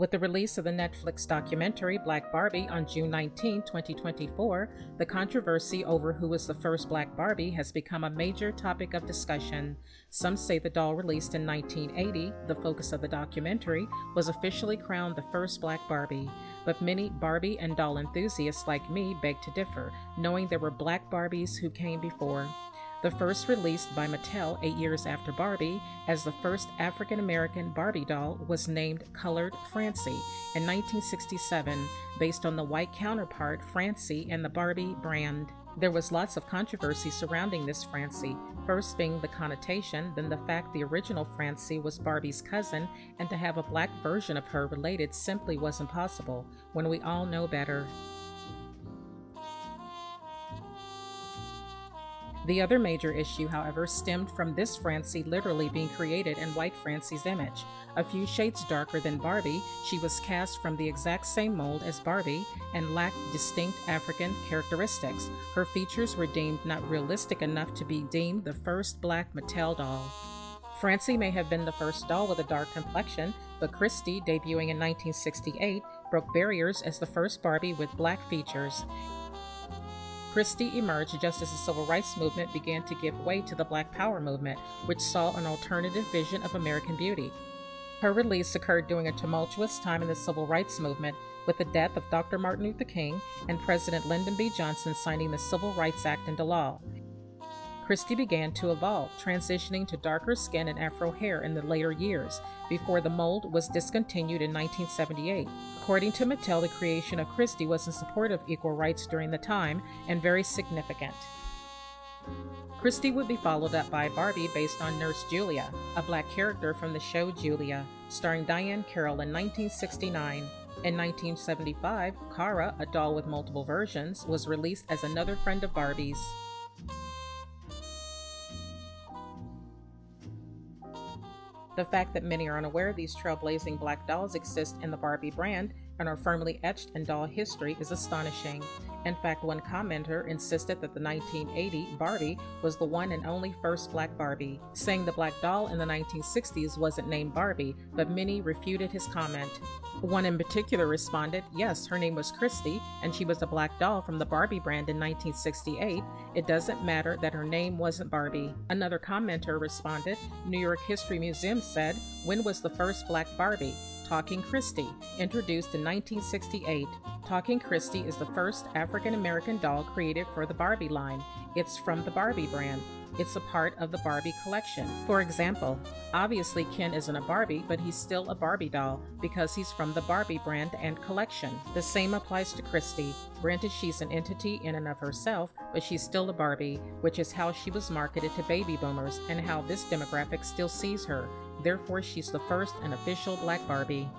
With the release of the Netflix documentary Black Barbie on June 19, 2024, the controversy over who was the first Black Barbie has become a major topic of discussion. Some say the doll released in 1980, the focus of the documentary, was officially crowned the first Black Barbie. But many Barbie and doll enthusiasts like me beg to differ, knowing there were Black Barbies who came before. The first released by Mattel 8 years after Barbie as the first African-American Barbie doll was named Colored Francie in 1967, based on the white counterpart Francie and the Barbie brand. There was lots of controversy surrounding this Francie, first being the connotation, then the fact the original Francie was Barbie's cousin, and to have a black version of her related simply wasn't possible, when we all know better. The other major issue, however, stemmed from this Francie literally being created in white Francie's image. A few shades darker than Barbie, she was cast from the exact same mold as Barbie and lacked distinct African characteristics. Her features were deemed not realistic enough to be deemed the first Black Mattel doll. Francie may have been the first doll with a dark complexion, but Christie, debuting in 1968, broke barriers as the first Barbie with black features. Christie emerged just as the civil rights movement began to give way to the Black Power movement, which saw an alternative vision of American beauty. Her release occurred during a tumultuous time in the civil rights movement, with the death of Dr. Martin Luther King and President Lyndon B. Johnson signing the Civil Rights Act into law. Christie began to evolve, transitioning to darker skin and afro hair in the later years, before the mold was discontinued in 1978. According to Mattel, the creation of Christie was in support of equal rights during the time and very significant. Christie would be followed up by Barbie based on Nurse Julia, a black character from the show Julia, starring Diane Carroll in 1969. In 1975, Cara, a doll with multiple versions, was released as another friend of Barbie's. The fact that many are unaware these trailblazing black dolls exist in the Barbie brand and are firmly etched in doll history is astonishing. In fact, one commenter insisted that the 1980 Barbie was the one and only first Black Barbie, saying the black doll in the 1960s wasn't named Barbie, but many refuted his comment. One in particular responded, yes, her name was Christie, and she was a black doll from the Barbie brand in 1968. It doesn't matter that her name wasn't Barbie. Another commenter responded, New York History Museum said, when was the first Black Barbie? Talking Christie, introduced in 1968. Talking Christie is the first African-American doll created for the Barbie line. It's from the Barbie brand. It's a part of the Barbie collection. For example, obviously Ken isn't a Barbie, but he's still a Barbie doll because he's from the Barbie brand and collection. The same applies to Christie. Granted, she's an entity in and of herself, but she's still a Barbie, which is how she was marketed to baby boomers and how this demographic still sees her. Therefore, she's the first and official Black Barbie.